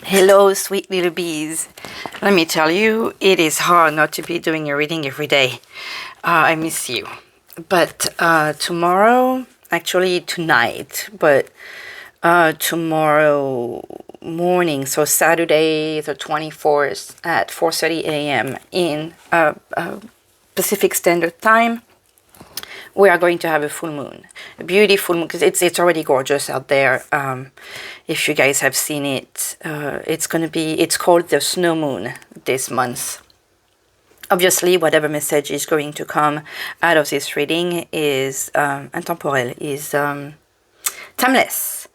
Hello, sweet little bees. Let me tell you, it is hard not to be doing a reading every day. I miss you. But tomorrow, actually tonight, but tomorrow morning, so Saturday the 24th at 4:30 a.m. in Pacific Standard Time, we are going to have a full moon, a beautiful moon, because it's already gorgeous out there. If you guys have seen it, it's called the snow moon this month. Obviously, whatever message is going to come out of this reading is intemporel, is timeless.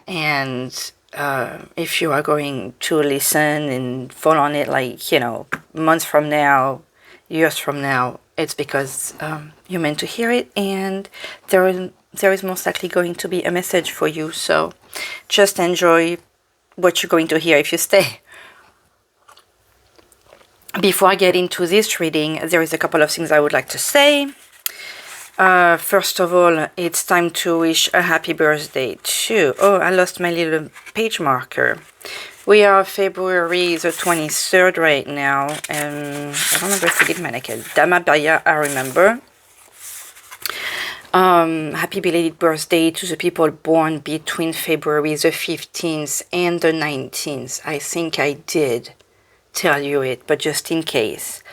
And if you are going to listen and fall on it, like, months from now, years from now, it's because you're meant to hear it, and there is most likely going to be a message for you. So just enjoy what you're going to hear if you stay. Before I get into this reading, there is a couple of things I would like to say. First of all, it's time to wish a happy birthday to... Oh, I lost my little page marker. We are February the 23rd right now. I don't remember if we did Manakel. Damabaya, I remember. Happy belated birthday to the people born between February the 15th and the 19th. I think I did tell you it, but just in case.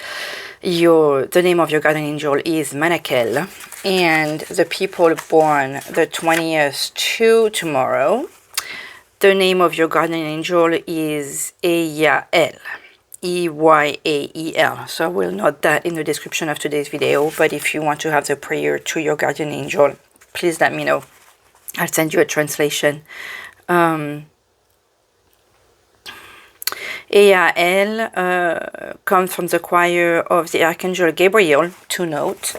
The name of your guardian angel is Manakel, and the people born the 20th to tomorrow, the name of your guardian angel is Eyael, Eyael. So I will note that in the description of today's video, but if you want to have the prayer to your guardian angel, please let me know. I'll send you a translation. Eyael comes from the choir of the Archangel Gabriel, to note.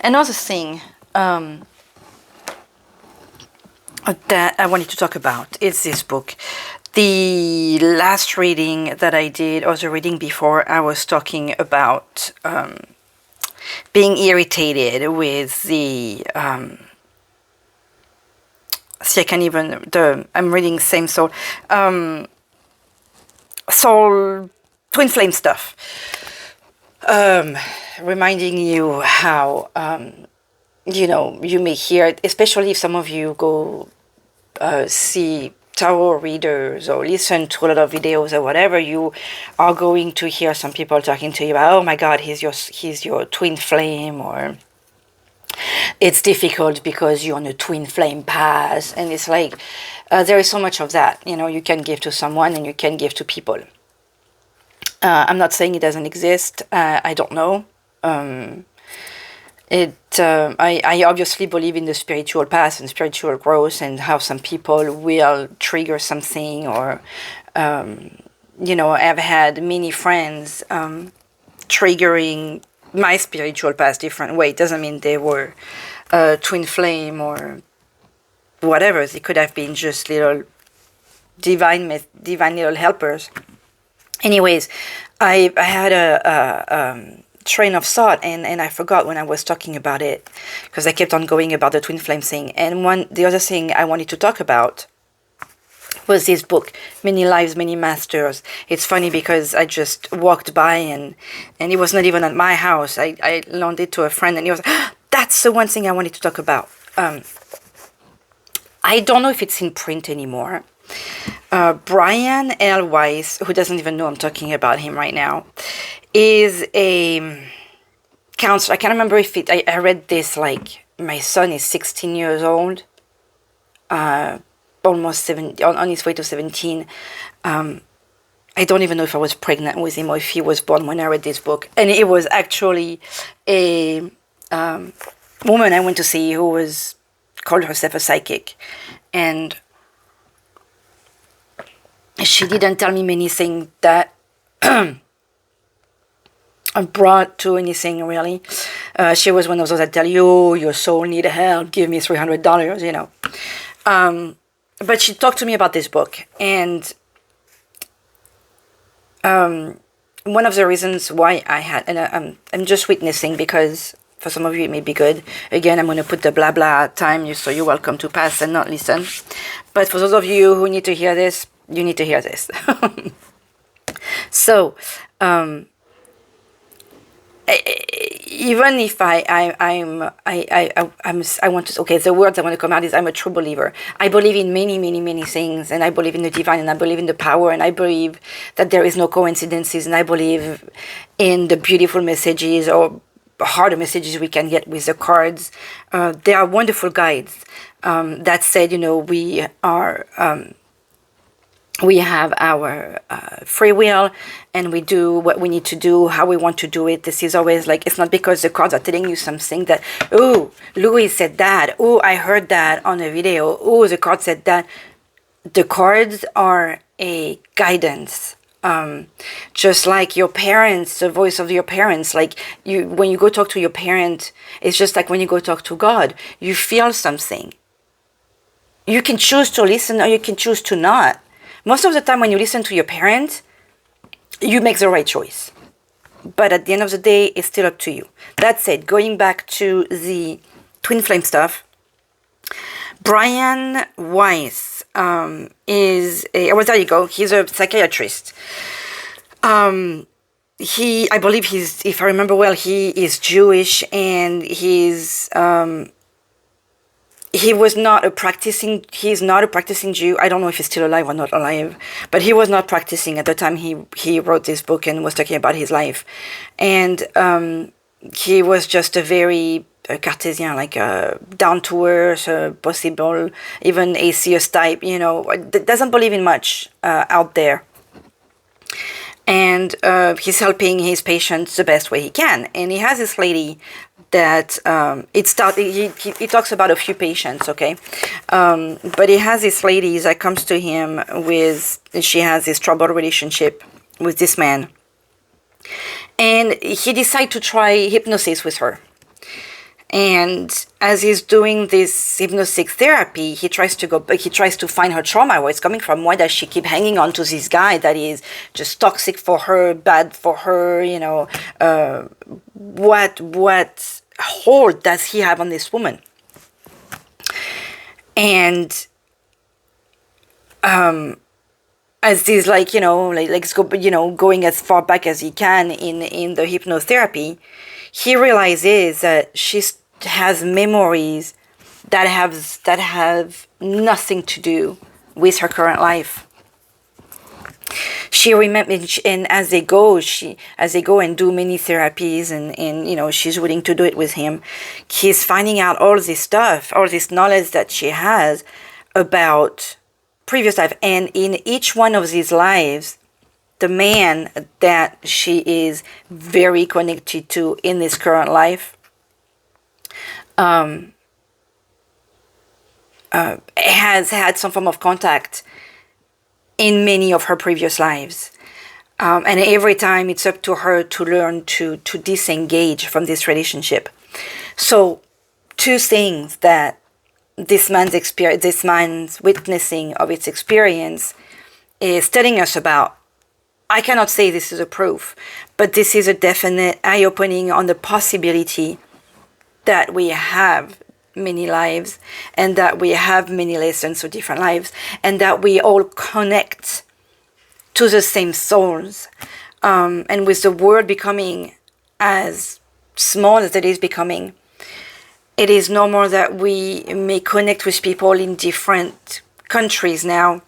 Another thing that I wanted to talk about is this book. The last reading that I did, or the reading before, I was talking about being irritated with the... see, I can't even... I'm reading Same Soul. Soul twin flame stuff, reminding you how you may hear it, especially if some of you go see tarot readers or listen to a lot of videos or whatever. You are going to hear some people talking to you about, oh my god, he's your twin flame, or it's difficult because you're on a twin flame path. And it's like, there is so much of that, you can give to someone and you can give to people. I'm not saying it doesn't exist. I don't know. I obviously believe in the spiritual path and spiritual growth, and how some people will trigger something, or, I've had many friends triggering my spiritual path different way. It doesn't mean they were twin flame or whatever. They could have been just little divine little helpers. Anyways, I had a train of thought, and I forgot when I was talking about it, because I kept on going about the twin flame thing. And the other thing I wanted to talk about was this book, Many Lives, Many Masters. It's funny because I just walked by, and it was not even at my house. I loaned it to a friend, and he was, that's the one thing I wanted to talk about. I don't know if it's in print anymore. Brian L. Weiss, who doesn't even know I'm talking about him right now, is a counselor. I can't remember if I read this, like, my son is 16 years old, almost 7, on his way to 17. I don't even know if I was pregnant with him or if he was born when I read this book. And it was actually a woman I went to see who called herself a psychic. And she didn't tell me anything that brought to anything, really. She was one of those that tell you, oh, your soul need help, give me $300, But she talked to me about this book, and one of the reasons why I had, and I'm just witnessing, because for some of you it may be good. Again, I'm going to put the blah blah time, so you're welcome to pass and not listen. But for those of you who need to hear this, you need to hear this. So, even if I want to, okay, the words I want to come out is I'm a true believer. I believe in many, many, many things, and I believe in the divine, and I believe in the power, and I believe that there is no coincidences, and I believe in the beautiful messages or harder messages we can get with the cards. They are wonderful guides. That said, we have our free will, and we do what we need to do, how we want to do it. This is always like, it's not because the cards are telling you something that, oh, Louis said that, oh, I heard that on a video, oh, the card said that. The cards are a guidance. Just like your parents, the voice of your parents, like when you go talk to your parent, it's just like when you go talk to God, you feel something. You can choose to listen or you can choose to not. Most of the time when you listen to your parent, you make the right choice. But at the end of the day, it's still up to you. That said, going back to the twin flame stuff, Brian Weiss is there you go. He's a psychiatrist. I believe if I remember well, he is Jewish, and he's he's not a practicing Jew. I don't know if he's still alive or not alive, but he was not practicing at the time he wrote this book and was talking about his life. And he was just a very Cartesian, like down-to-earth, possible, even atheist type, doesn't believe in much out there. And he's helping his patients the best way he can. And he has this lady that he talks about a few patients, okay? But he has this lady that comes to him she has this troubled relationship with this man. And he decides to try hypnosis with her. And as he's doing this hypnotic therapy, he tries to find her trauma, where it's coming from. Why does she keep hanging on to this guy that is just toxic for her, bad for her? What hold does he have on this woman? And as he's going as far back as he can in the hypnotherapy, he realizes that she has memories that have nothing to do with her current life. She remembers, and as they go and do many therapies, and she's willing to do it with him, he's finding out all this stuff, all this knowledge that she has about previous life. And in each one of these lives, the man that she is very connected to in this current life has had some form of contact in many of her previous lives. And every time it's up to her to learn to disengage from this relationship. So, two things that this man's witnessing of its experience is telling us about. I cannot say this is a proof, but this is a definite eye-opening on the possibility that we have many lives, and that we have many lessons for different lives, and that we all connect to the same souls. And with the world becoming as small as it is becoming, it is normal that we may connect with people in different countries now,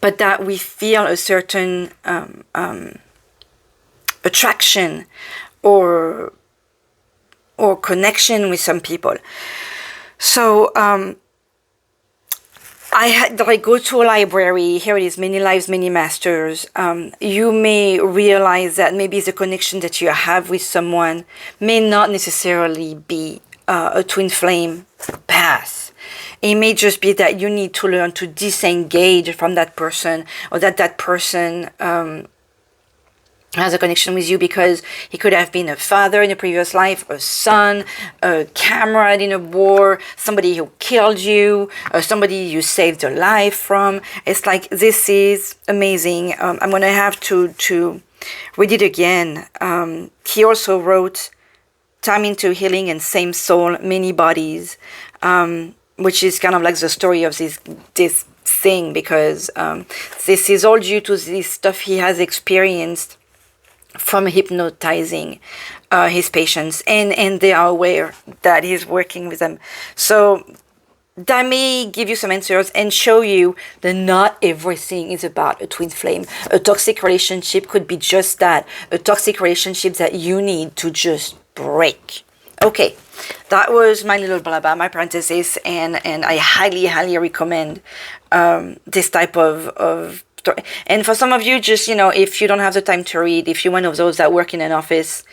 but that we feel a certain attraction or connection with some people. So I go to a library. Here it is, Many Lives, Many Masters. You may realize that maybe the connection that you have with someone may not necessarily be a twin flame path. It may just be that you need to learn to disengage from that person, or that person has a connection with you because he could have been a father in a previous life, a son, a comrade in a war, somebody who killed you, or somebody you saved your life from. It's like, this is amazing. I'm going to have to read it again. He also wrote Time into Healing and Same Soul, Many Bodies, which is kind of like the story of this thing, because this is all due to this stuff he has experienced from hypnotizing his patients, and they are aware that he's working with them. So that may give you some answers and show you that not everything is about a twin flame. A toxic relationship could be just that, a toxic relationship that you need to just break. Okay, that was my little blabber, my parenthesis, and I highly recommend this type of story. And for some of you, just, you know, if you don't have the time to read, if you're one of those that work in an office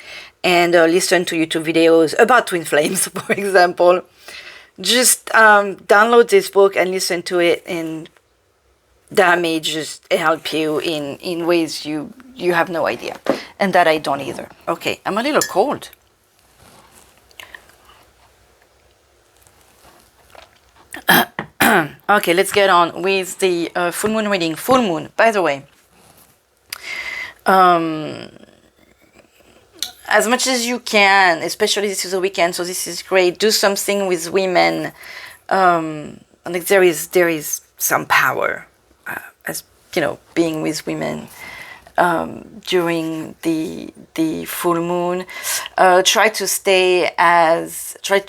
and listen to YouTube videos about twin flames, for example, just download this book and listen to it, and that may just help you in ways you have no idea, and that I don't either. Okay, I'm a little cold. Okay, let's get on with the full moon reading. Full moon, by the way, as much as you can, especially this is a weekend, so this is great. Do something with women. Like there is some power, as you know, being with women during the full moon. Try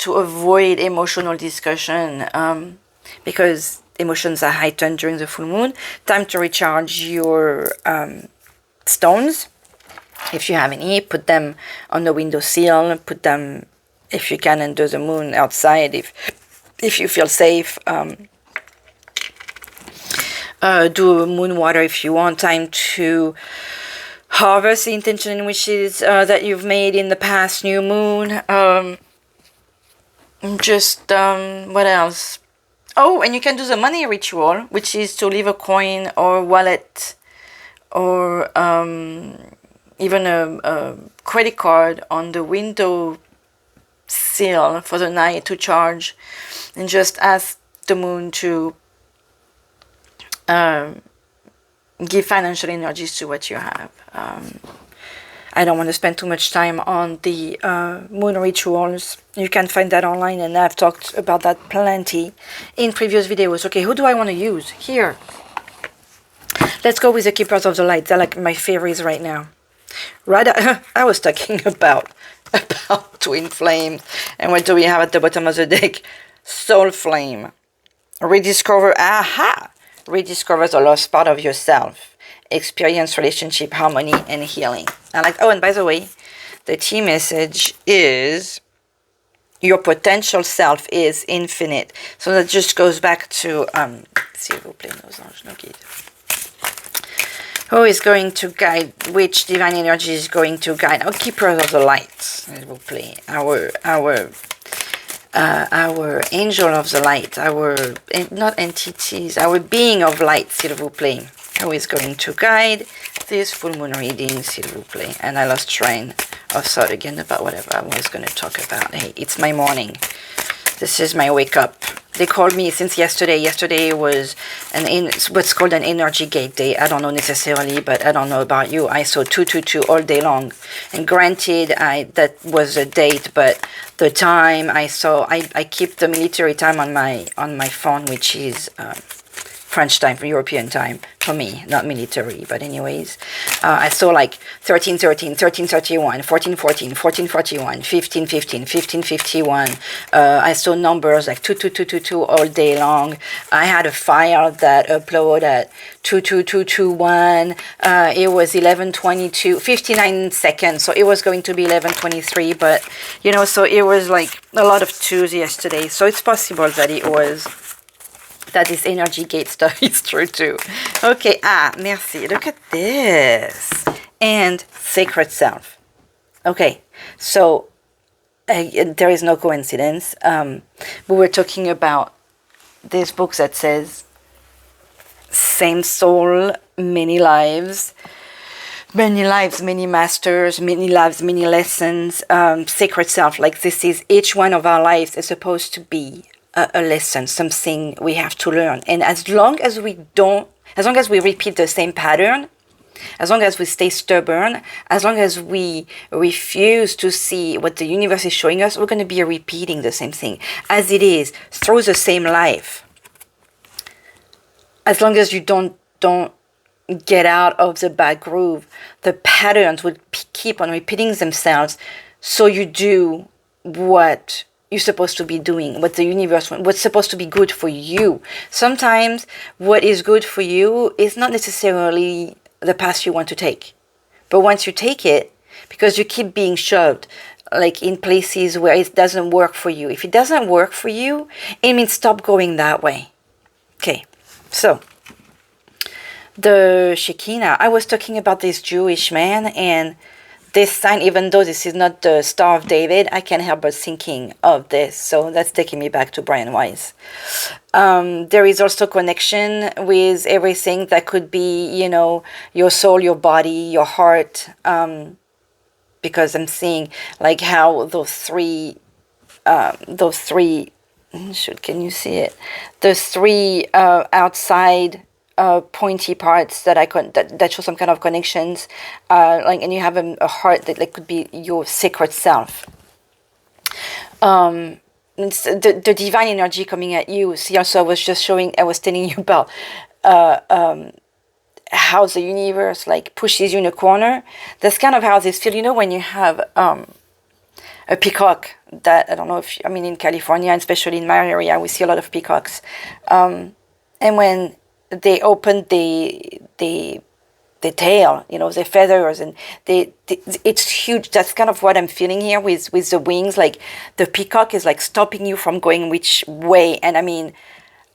to avoid emotional discussion, because emotions are heightened during the full moon. Time to recharge your stones. If you have any, put them on the windowsill. Put them, if you can, under the moon outside. If you feel safe, do moon water if you want. Time to harvest the intention and wishes that you've made in the past new moon. What else? Oh, and you can do the money ritual, which is to leave a coin or wallet or even a credit card on the window sill for the night to charge, and just ask the moon to give financial energies to what you have. I don't want to spend too much time on the moon rituals. You can find that online, and I've talked about that plenty in previous videos. Okay, who do I want to use? Here. Let's go with the Keepers of the Light. They're like my favorites right now. Right, I was talking about twin flame. And what do we have at the bottom of the deck? Soul flame. Rediscover, rediscover the lost part of yourself. Experience relationship harmony and healing. I like, oh, and by the way, the key message is your potential self is infinite. So that just goes back to s'il vous plaît, nos anges, nos guides. Who is going to guide, which divine energy is going to guide our Keepers of the Light, s'il vous plaît, our angel of the light, our, not entities, our being of light, s'il vous plaît. Who is going to guide this full moon reading, s'il vous plaît. And I lost train of thought again about whatever I was going to talk about. Hey, it's my morning. This is my wake up. They called me since yesterday. Yesterday was what's called an energy gate day. I don't know necessarily, but I don't know about you. I saw 222 all day long. And granted, that was a date, but the time I saw, I keep the military time on my phone, which is French time, for European time, for me, not military, but anyways. I saw like 13:13, 13:31, 14:14, 14:41, 15:15, 15:51. I saw numbers like 22222 all day long. I had a file that uploaded at 22221. It was 11:22, 59 seconds, so it was going to be 11:23, but, you know, so it was like a lot of twos yesterday, so it's possible that this energy gate stuff is true too. Okay, merci. Look at this. And Sacred Self. Okay, so there is no coincidence. We were talking about this book that says same soul, many lives, many masters, many lives, many lessons. Sacred Self, like this is each one of our lives is supposed to be a lesson, something we have to learn. And as long as we repeat the same pattern, as long as we stay stubborn, as long as we refuse to see what the universe is showing us, we're going to be repeating the same thing as it is through the same life. as long as you don't get out of the bad groove, the patterns will keep on repeating themselves. So you do what you're supposed to be doing, what the universe wants, what's supposed to be good for you. Sometimes what is good for you is not necessarily the path you want to take. But once you take it, because you keep being shoved, like in places where it doesn't work for you. If it doesn't work for you, it means stop going that way. Okay, so the Shekinah, I was talking about this Jewish man, and this sign, even though this is not the Star of David, I can't help but thinking of this. So that's taking me back to Brian Weiss. There is also connection with everything that could be, you know, your soul, your body, your heart. Because I'm seeing like how those three, can you see it? Those three outside pointy parts that that show some kind of connections, like, and you have a heart that like could be your sacred self. It's the divine energy coming at you. See, also I was telling you about how the universe like pushes you in a corner. That's kind of how this feels. You know, when you have a peacock that, I don't know if, I mean, in California, and especially in my area, we see a lot of peacocks. And when they open the tail, you know, the feathers, and it's huge. That's kind of what I'm feeling here with the wings. Like the peacock is like stopping you from going which way. And I mean,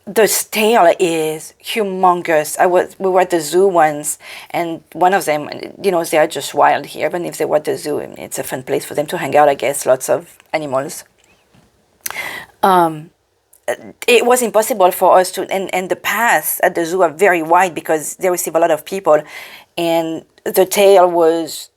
the tail is humongous. We were at the zoo once, and one of them, you know, they are just wild here. Even if they were at the zoo, it's a fun place for them to hang out, I guess. Lots of animals. It was impossible for us to, and the paths at the zoo are very wide because they receive a lot of people, and the tail was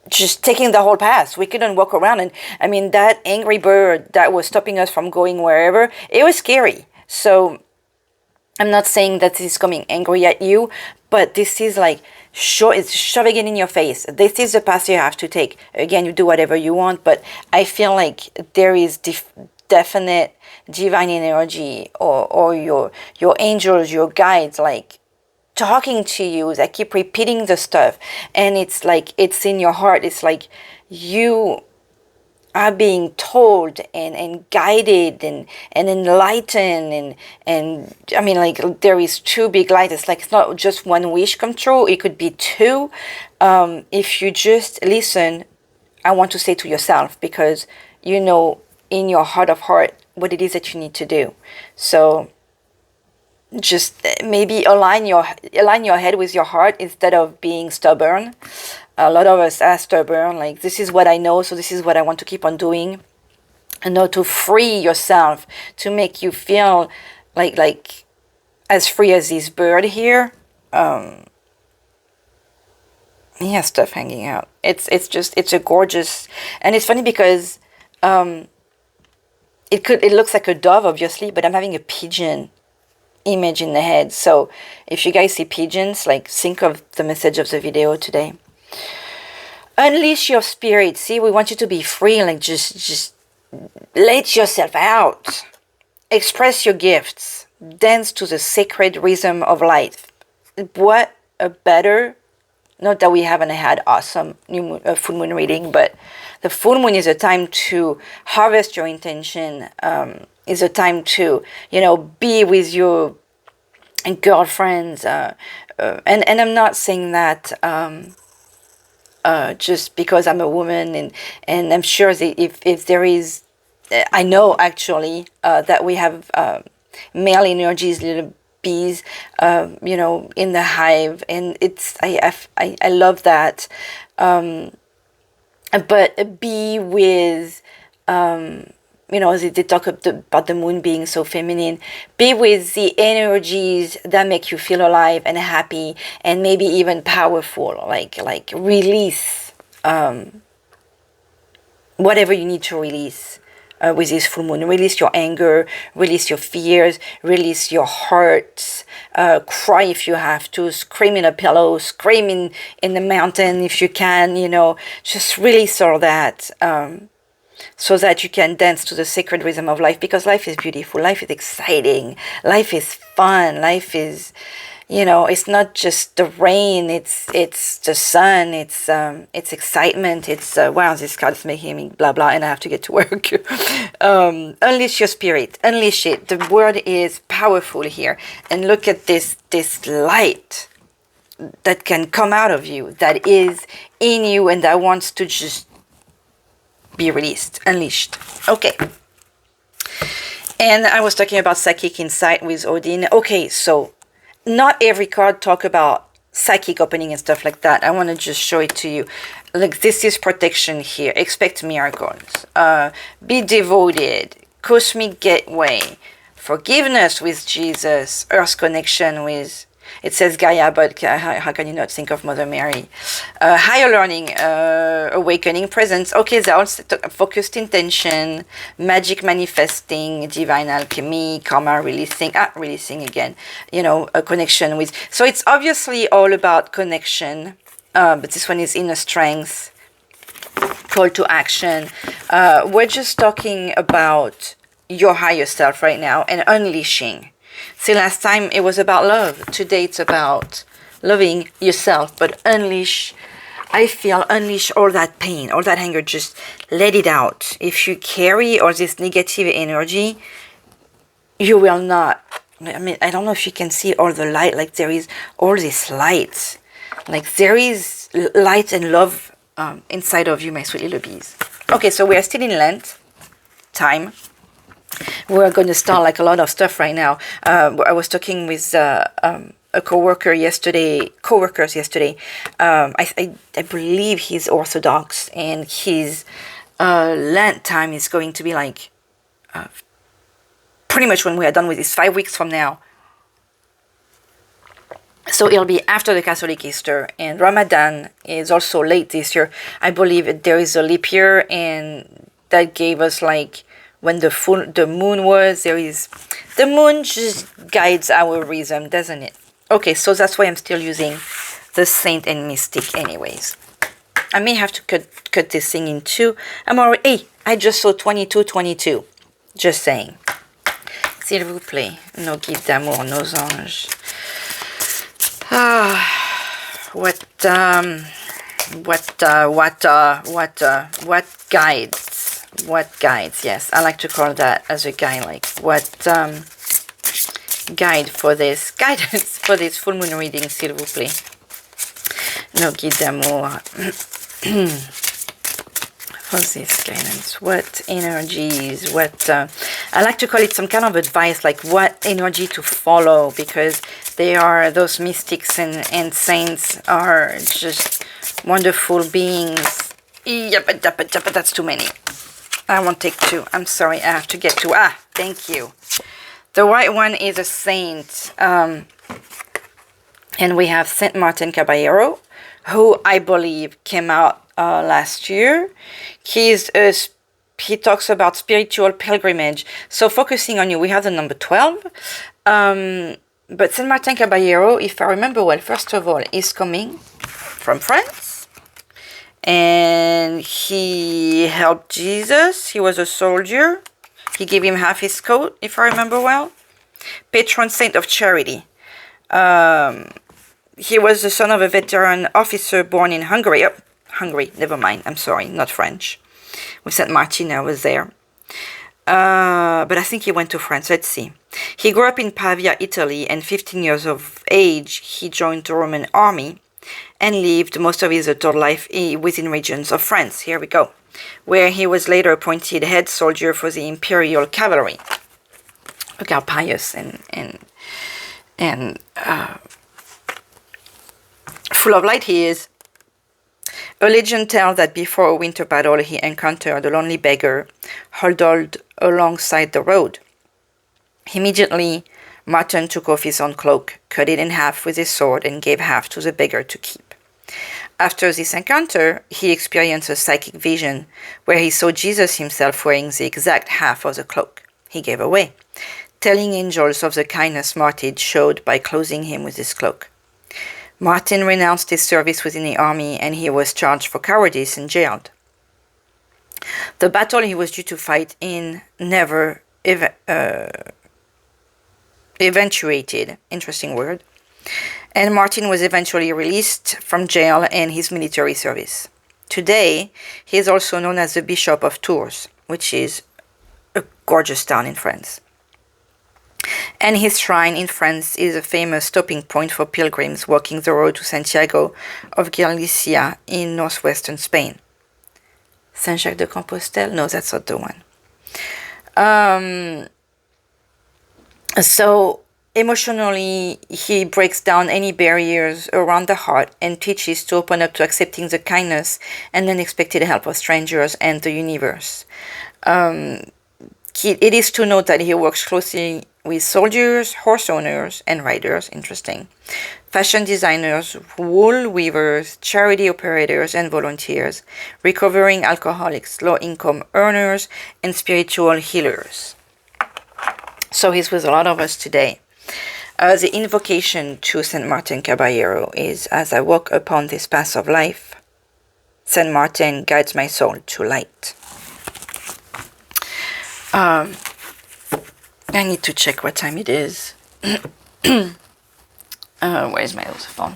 just taking the whole path. We couldn't walk around. And I mean, that angry bird that was stopping us from going wherever, it was scary. So I'm not saying that this is coming angry at you, but this is like, it's shoving it in your face. This is the path you have to take. Again, you do whatever you want, but I feel like there is definite divine energy or your angels, your guides, like talking to you, that keep repeating the stuff, and it's like it's in your heart. It's like you are being told and guided and enlightened, and I mean, like, there is two big lights. It's like, it's not just one wish come true, it could be two, if you just listen. I want to say to yourself, because you know in your heart of heart what it is that you need to do. So just maybe align your head with your heart instead of being stubborn. A lot of us are stubborn, like, this is what I know, so this is what I want to keep on doing. And not to free yourself, to make you feel like as free as this bird here. He has stuff hanging out. It's a gorgeous, and it's funny because it looks like a dove, obviously, but I'm having a pigeon image in the head. So if you guys see pigeons, like, think of the message of the video today. Unleash your spirit. See, we want you to be free, like, just let yourself out. Express your gifts. Dance to the sacred rhythm of life. What a better, not that we haven't had awesome full moon reading, but the full moon is a time to harvest your intention, is a time to, you know, be with your girlfriends, and I'm not saying that just because I'm a woman, and I'm sure that if there is, I know actually that we have male energies, little bees, you know, in the hive, and it's I love that, but be with you know, they talk about the moon being so feminine. Be with the energies that make you feel alive and happy, and maybe even powerful. Like release whatever you need to release with this full moon. Release your anger, release your fears, release your hurts. Cry if you have to. Scream in a pillow. Scream in the mountain if you can. You know, just release all that. so that you can dance to the sacred rhythm of life, because life is beautiful, life is exciting, life is fun, life is, it's not just the rain, it's the sun, it's excitement, it's wow, this card is making me blah blah and I have to get to work. Unleash your spirit, unleash it. The word is powerful here, and look at this light that can come out of you, that is in you, and that wants to just be released, unleashed. Okay. And I was talking about psychic insight with Odin. Okay, so not every card talk about psychic opening and stuff like that. I want to just show it to you. Like, this is protection here. Expect miracles. Be devoted. Cosmic gateway. Forgiveness with Jesus. Earth connection with... It says Gaia, but how can you not think of Mother Mary? Higher learning, awakening, presence. Okay, they're all focused intention, magic manifesting, divine alchemy, karma releasing, releasing again. A connection with. So it's obviously all about connection, but this one is inner strength, call to action. We're just talking about your higher self right now and unleashing. See, last time it was about love. Today it's about loving yourself. But unleash all that pain, all that anger. Just let it out. If you carry all this negative energy, you will not. I mean, I don't know if you can see all the light. Like, there is all this light. Like, there is light and love inside of you, my sweet little bees. Okay, so we are still in Lent time. We're going to start like a lot of stuff right now. I was talking with a coworkers yesterday. I believe he's Orthodox, and his Lent time is going to be like pretty much when we are done with this, 5 weeks from now. So it'll be after the Catholic Easter, and Ramadan is also late this year. I believe there is a leap year, and that gave us like when the moon was, the moon just guides our rhythm, doesn't it? Okay, so that's why I'm still using the Saint and Mystic anyways. I may have to cut this thing in two. I'm already, hey, I just saw 2222. Just saying. S'il vous plaît, nos guides d'amour, nos anges. What guides? What guides? Yes, I like to call that as a guide. Like, what guide for this guidance for this full moon reading, s'il vous plaît. Nos guides d'amour. For this guidance, what energies? What I like to call it some kind of advice, like what energy to follow, because they are those mystics and saints are just wonderful beings. Yeah, but that's too many. I won't take two. I'm sorry. I have to get two. Thank you. The white one is a saint. And we have Saint Martin Caballero, who I believe came out last year. He talks about spiritual pilgrimage. So focusing on you, we have the number 12. But Saint Martin Caballero, if I remember well, first of all, is coming from France. And he helped Jesus. He was a soldier. He gave him half his coat, if I remember well. Patron saint of charity. He was the son of a veteran officer born in Hungary. Oh, Hungary, never mind. I'm sorry, not French. With Saint Martin, I was there. But I think he went to France. Let's see. He grew up in Pavia, Italy, and 15 years of age, he joined the Roman army and lived most of his adult life within regions of France. Here we go. Where he was later appointed head soldier for the Imperial Cavalry. Look how pious and full of light he is. A legend tells that before a winter battle he encountered a lonely beggar huddled alongside the road. Immediately, Martin took off his own cloak, cut it in half with his sword, and gave half to the beggar to keep. After this encounter, he experienced a psychic vision where he saw Jesus himself wearing the exact half of the cloak he gave away, telling angels of the kindness Martin showed by clothing him with his cloak. Martin renounced his service within the army, and he was charged for cowardice and jailed. The battle he was due to fight in never eventuated. Interesting word. And Martin was eventually released from jail and his military service. Today, he is also known as the Bishop of Tours, which is a gorgeous town in France. And his shrine in France is a famous stopping point for pilgrims walking the road to Santiago of Galicia in northwestern Spain. Saint-Jacques de Compostelle? No, that's not the one. So emotionally, he breaks down any barriers around the heart and teaches to open up to accepting the kindness and unexpected help of strangers and the universe. It is to note that he works closely with soldiers, horse owners, and riders, interesting, fashion designers, wool weavers, charity operators, and volunteers, recovering alcoholics, low-income earners, and spiritual healers. So he's with a lot of us today. The invocation to Saint Martin Caballero is, as I walk upon this path of life, Saint Martin guides my soul to light. I need to check what time it is. Where's my other phone?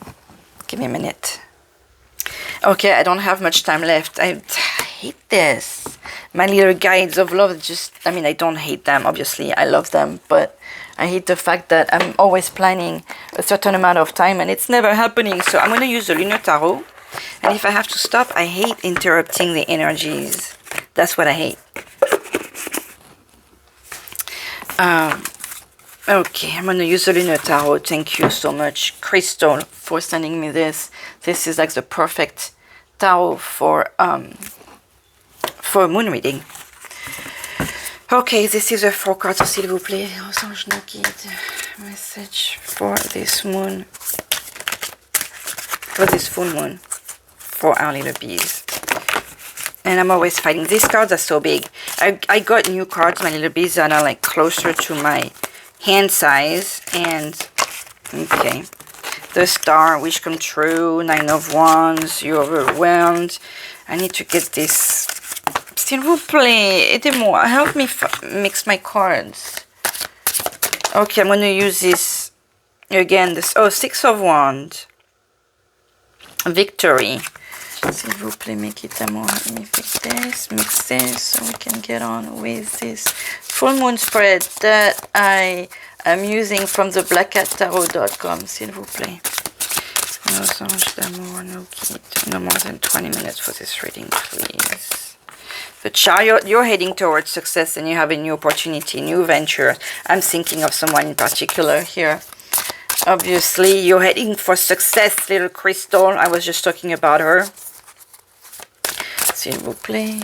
Give me a minute. Okay, I don't have much time left. I hate this. My little guides of love I don't hate them, obviously. I love them, but I hate the fact that I'm always planning a certain amount of time and it's never happening. So I'm going to use the Lunar Tarot. And if I have to stop, I hate interrupting the energies. That's what I hate. Okay, I'm going to use the Lunar Tarot. Thank you so much, Crystal, for sending me this. This is like the perfect tarot for moon reading. Okay, this is a 4 cards, s'il vous plaît. Message for this moon. For this full moon. For our little bees. And I'm always fighting. These cards are so big. I got new cards, my little bees, that are like closer to my hand size. And, okay. The Star, Wish Come True, 9 of Wands, You're Overwhelmed. I need to get this. S'il vous plaît, aidez-moi. Help me mix my cards. Okay, I'm going to use this again. This 6 of Wands. Victory. S'il vous plaît, make it more. Let me fix this, mix this, so we can get on with this full moon spread that I am using from the blackcattarot.com. S'il vous plaît. Nos anges d'amour, no guide. No more than 20 minutes for this reading, please. The Chariot, you're heading towards success and you have a new opportunity, new venture. I'm thinking of someone in particular here. Obviously, you're heading for success, little Crystal. I was just talking about her. S'il vous plaît.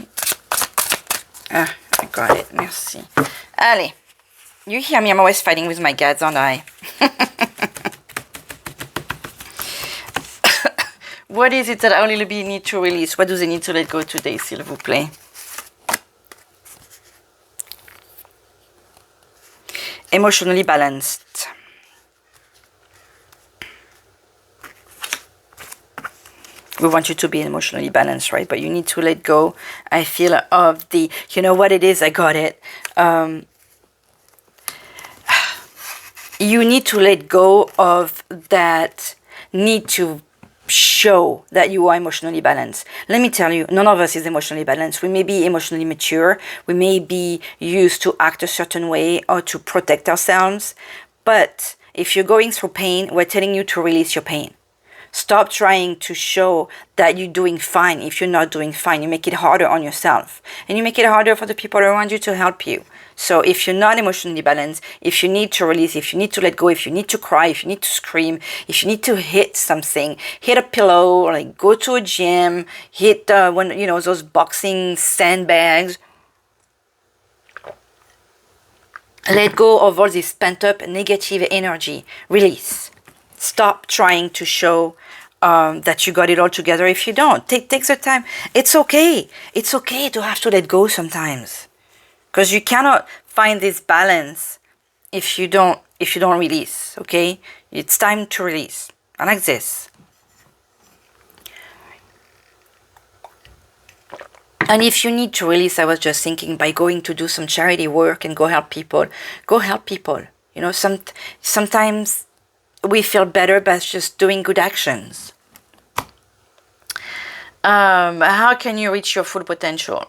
Ah, I got it. Merci. Allez. You hear me? I'm always fighting with my guides, aren't I? What is it that our little bee need to release? What do they need to let go today, s'il vous plaît? Emotionally balanced. We want you to be emotionally balanced, right? But you need to let go, I feel, of the, you know what it is? I got it. You need to let go of that need to show that you are emotionally balanced. Let me tell you, none of us is emotionally balanced. We may be emotionally mature. We may be used to act a certain way or to protect ourselves. But if you're going through pain, we're telling you to release your pain. Stop trying to show that you're doing fine. If you're not doing fine, you make it harder on yourself. And you make it harder for the people around you to help you. So if you're not emotionally balanced, if you need to release, if you need to let go, if you need to cry, if you need to scream, if you need to hit something, hit a pillow, like go to a gym, hit those boxing sandbags. Let go of all this pent up negative energy. Release. Stop trying to show that you got it all together if you don't. Take the time. It's okay. It's okay to have to let go sometimes. Because you cannot find this balance if you don't release, okay? It's time to release. I like this. And if you need to release, I was just thinking, by going to do some charity work and go help people, go help people. You know, sometimes we feel better by just doing good actions. How can you reach your full potential?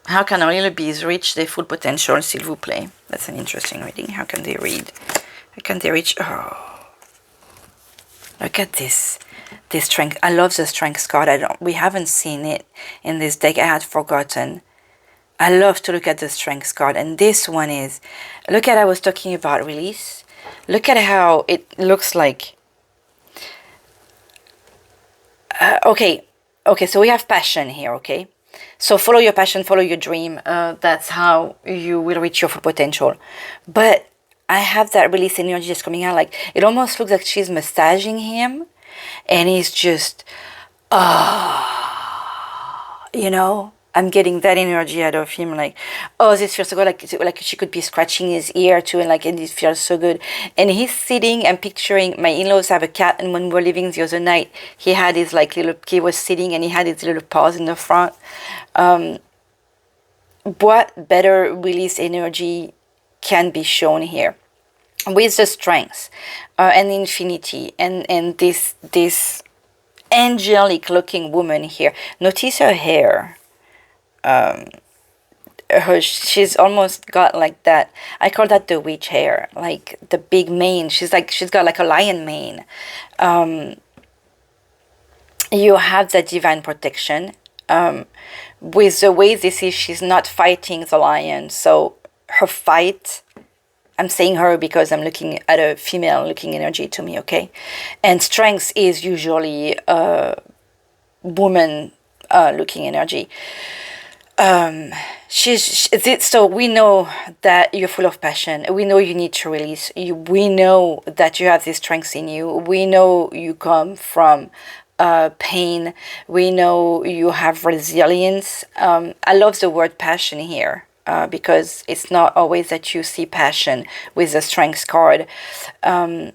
How can our little bees reach their full potential, s'il vous plaît? That's an interesting reading. How can they read? How can they reach? Oh, look at this. This strength. I love the strength card. We haven't seen it in this deck. I had forgotten. I love to look at the strength card. And this one is, look at, I was talking about release. Look at how it looks like. Okay, so we have passion here, okay? So follow your passion, follow your dream. That's how you will reach your full potential. But I have that release energy just coming out. Like, it almost looks like she's massaging him. And he's just, you know, I'm getting that energy out of him. Like, oh, this feels so good. Like she could be scratching his ear too. And it feels so good. And he's sitting, I'm picturing, my in-laws have a cat. And when we were living the other night, he had his he was sitting and he had his little paws in the front. What better release energy can be shown here? With the strength and infinity and this angelic looking woman here. Notice her hair. She's almost got like that. I call that the witch hair, like the big mane. She's got like a lion mane. You have that divine protection. With the way this is, she's not fighting the lion. So her fight, I'm saying her because I'm looking at a female looking energy to me, okay? And strength is usually a woman looking energy. So we know that you're full of passion. We know you need to release. We know that you have this strength in you. We know you come from pain. We know you have resilience. I love the word passion here. Because it's not always that you see passion with the strength card. That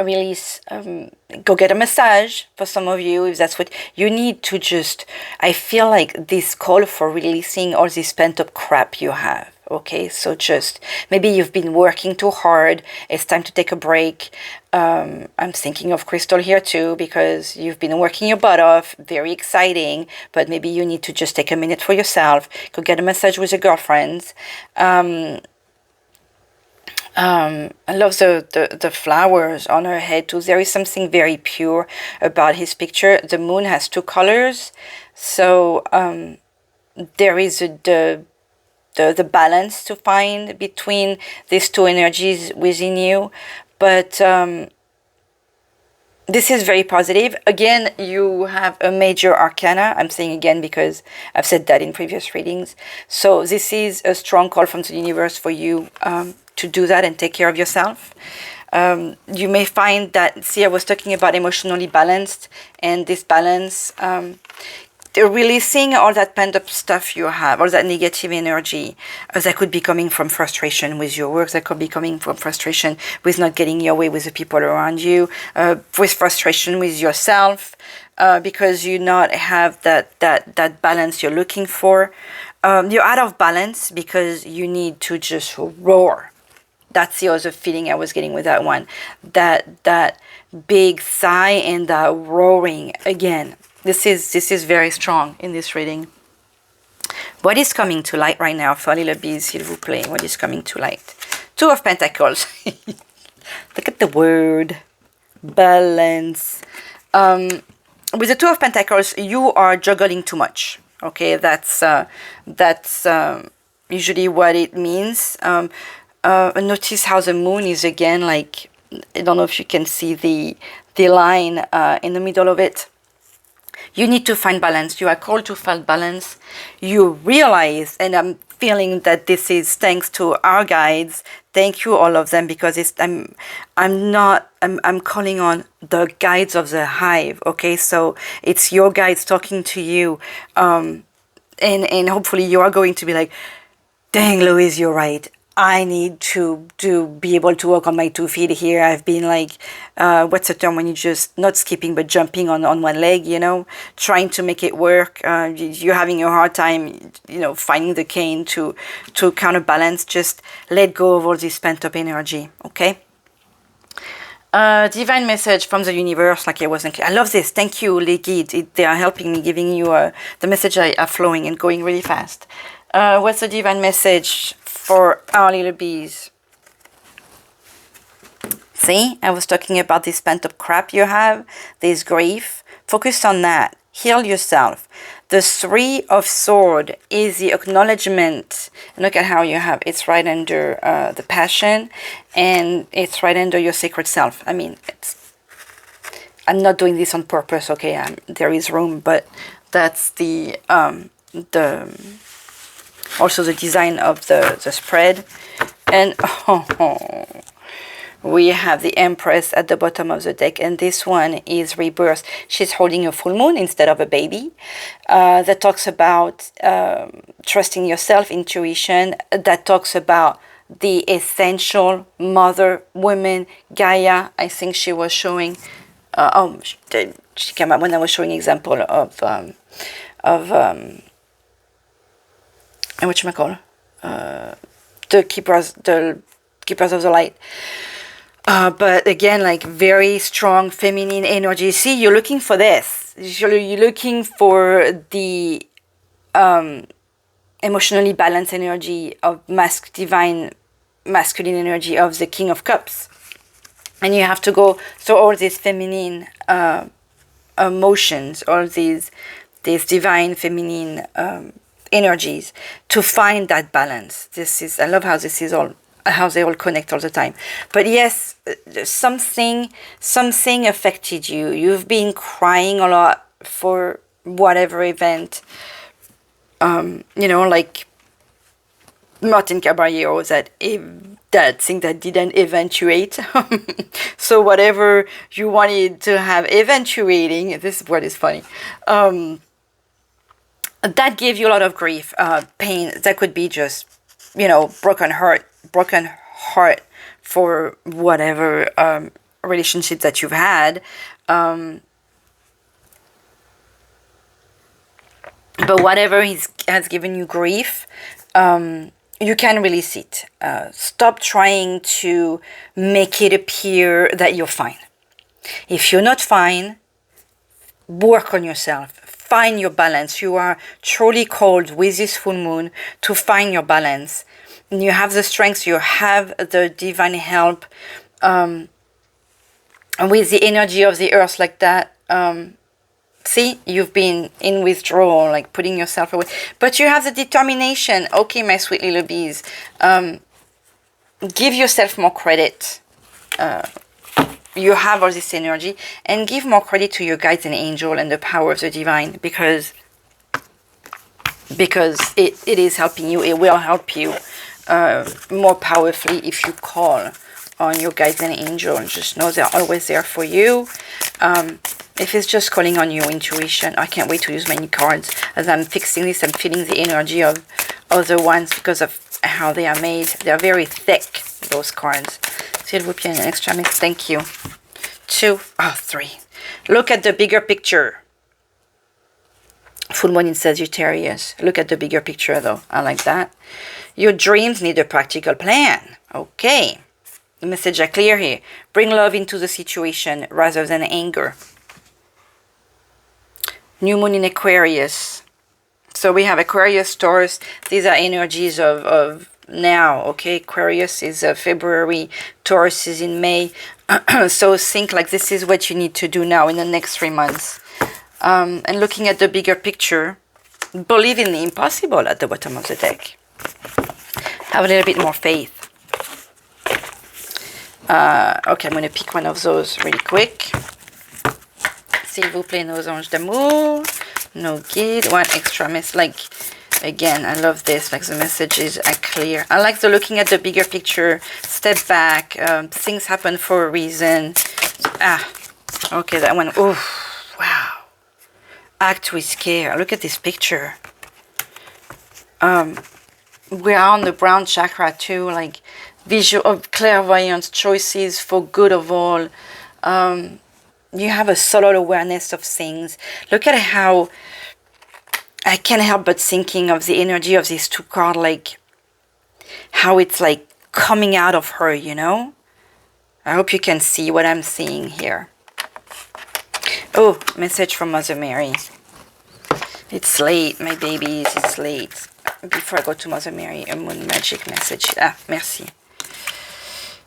release, go get a massage for some of you if that's what you need to just, I feel like this call for releasing all this pent up crap you have. Okay, so just maybe you've been working too hard. It's time to take a break. I'm thinking of Crystal here too, because you've been working your butt off. Very exciting, but maybe you need to just take a minute for yourself. Go get a massage with your girlfriends. I love the flowers on her head too. There is something very pure about his picture. The moon has two colors, so there is the balance to find between these two energies within you. But this is very positive. Again, you have a major arcana. I'm saying again because I've said that in previous readings. So this is a strong call from the universe for you to do that and take care of yourself. You may find that, see, I was talking about emotionally balanced, and this balance, releasing all that pent-up stuff you have, all that negative energy that could be coming from frustration with your work, that could be coming from frustration with not getting your way with the people around you, with frustration with yourself, because you not have that balance you're looking for. You're out of balance because you need to just roar. That's the other feeling I was getting with that one. That big sigh and that roaring again. This is very strong in this reading. What is coming to light right now for little bees, s'il vous plaît? What is coming to light? Two of Pentacles. Look at the word. Balance. With the Two of Pentacles, you are juggling too much. Okay, that's usually what it means. Notice how the moon is again, like, I don't know if you can see the line in the middle of it. You need to find balance. You are called to find balance. You realize, and I'm feeling that this is thanks to our guides. Thank you, all of them, because I'm calling on the guides of the hive. Okay, so it's your guides talking to you, and hopefully you are going to be like, dang, Louise, you're right. I need to be able to walk on my 2 feet here. I've been like, what's the term when you just not skipping but jumping on one leg, you know, trying to make it work. You're having a hard time, you know, finding the cane to counterbalance. Just let go of all this pent up energy, okay? Divine message from the universe, like I wasn't. I love this. Thank you, Legit. They are helping me, giving you the message are flowing and going really fast. What's the divine message for our little bees? See, I was talking about this pent up crap you have, this grief. Focus on that. Heal yourself. The 3 of Swords is the acknowledgement. Look at how you have it's right under the passion, and it's right under your sacred self. I mean, I'm not doing this on purpose, okay? There is room, but that's the also the design of the spread. And we have the Empress at the bottom of the deck, and this one is rebirth. She's holding a full moon instead of a baby. That talks about trusting yourself, intuition. That talks about the essential mother, woman, Gaia. I think she was showing. She came up when I was showing example of whatchamacall, the keepers of the light. But again, like very strong feminine energy. See, you're looking for this. You're looking for the emotionally balanced energy of divine masculine energy of the King of Cups. And you have to go through all these feminine emotions, all these divine feminine energies to find that balance. I love how this is all, how they all connect all the time. But yes, something affected you. You've been crying a lot for whatever event. You know, like Martin Caballero, that thing that didn't eventuate. So whatever you wanted to have eventuating, this word is funny. That gave you a lot of grief, pain. That could be just, you know, broken heart for whatever relationship that you've had. But whatever has given you grief, you can release it. Stop trying to make it appear that you're fine. If you're not fine, work on yourself. Find your balance. You are truly called with this full moon to find your balance. You have the strength, you have the divine help. And with the energy of the earth like that, see, you've been in withdrawal, like putting yourself away. But you have the determination. Okay, my sweet little bees. Give yourself more credit. You have all this energy. And give more credit to your guides and angel and the power of the divine. Because it is helping you. It will help you more powerfully if you call on your guides and angel. And just know they're always there for you. If it's just calling on your intuition, I can't wait to use many cards. As I'm fixing this, I'm feeling the energy of other ones because of how they are made. They're very thick, those cards. S'il vous plaît, an extra mix. Thank you. 3. Look at the bigger picture. Full moon in Sagittarius. Look at the bigger picture, though. I like that. Your dreams need a practical plan. Okay. The message are clear here. Bring love into the situation rather than anger. New moon in Aquarius. So we have Aquarius, Taurus. These are energies of now, okay? Aquarius is February. Taurus is in May. So think like this is what you need to do now in the next 3 months. And looking at the bigger picture, believe in the impossible at the bottom of the deck. Have a little bit more faith. Okay, I'm going to pick one of those really quick. S'il vous plaît, nos anges d'amour. No guide. One extra miss. Like, again, I love this. Like, the messages are clear. I like the looking at the bigger picture. Step back. Things happen for a reason. Okay, that one. Oh, wow. Act with care. Look at this picture. we are on the brown chakra too, like visual of clairvoyance, choices for good of all. You have a subtle awareness of things. Look at how I can't help but thinking of the energy of these two cards, like how it's like coming out of her, you know? I hope you can see what I'm seeing here. Oh, message from Mother Mary. It's late, my babies, it's late. Before I go to Mother Mary, a moon magic message. Ah, merci.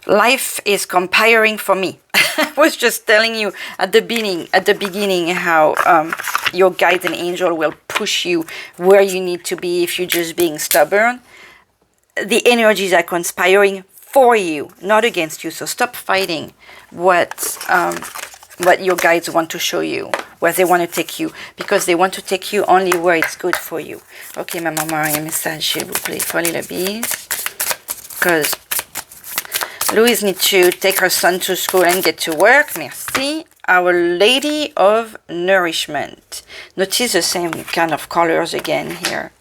Life is conspiring for me. I was just telling you at the beginning how your guides and angel will push you where you need to be if you're just being stubborn. The energies are conspiring for you, not against you. So stop fighting what your guides want to show you, where they want to take you, because they want to take you only where it's good for you. Ok, Maman Marie, message, s'il vous plaît, for little bees. Because Louise needs to take her son to school and get to work. Merci. Our Lady of Nourishment. Notice the same kind of colors again here.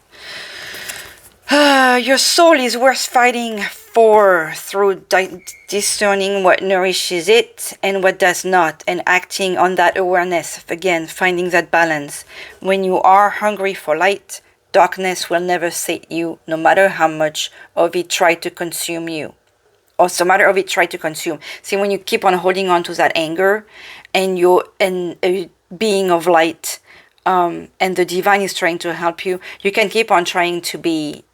Your soul is worth fighting for through discerning what nourishes it and what does not, and acting on that awareness. Again, finding that balance. When you are hungry for light, darkness will never sate you, no matter how much of it try to consume you. Or so matter of it try to consume. See, when you keep on holding on to that anger, and you're a being of light, and the divine is trying to help you, you can keep on trying to be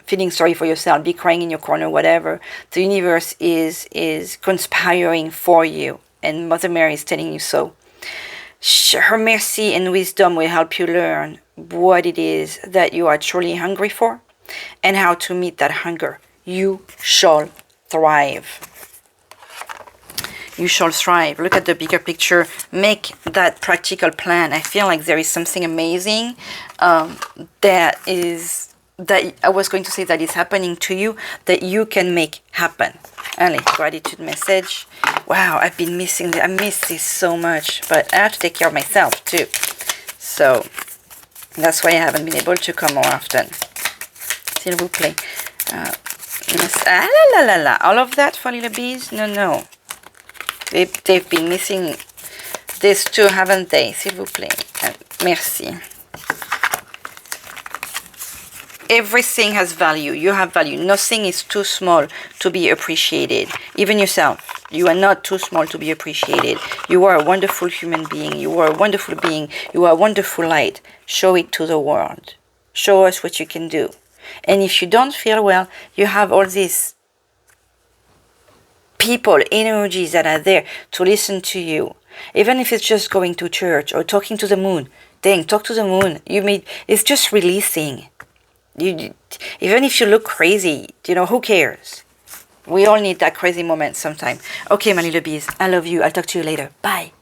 feeling sorry for yourself, be crying in your corner, whatever. The universe is conspiring for you, and Mother Mary is telling you so. Her mercy and wisdom will help you learn what it is that you are truly hungry for, and how to meet that hunger. You shall thrive. You shall thrive. Look at the bigger picture. Make that practical plan. I feel like there is something amazing that I was going to say that is happening to you, that you can make happen. Allez, gratitude message. Wow, I've been missing I miss this so much, but I have to take care of myself too. So that's why I haven't been able to come more often. S'il vous plaît. Ah, la, la, la, la. All of that for little bees? No. They've been missing this too, haven't they? S'il vous plaît. Merci. Everything has value. You have value. Nothing is too small to be appreciated. Even yourself. You are not too small to be appreciated. You are a wonderful human being. You are a wonderful being. You are a wonderful light. Show it to the world. Show us what you can do. And if you don't feel well, you have all these people, energies that are there to listen to you. Even if it's just going to church or talking to the moon. Dang, talk to the moon. It's just releasing. Even if you look crazy, who cares? We all need that crazy moment sometime. Okay, my little bees, I love you. I'll talk to you later. Bye.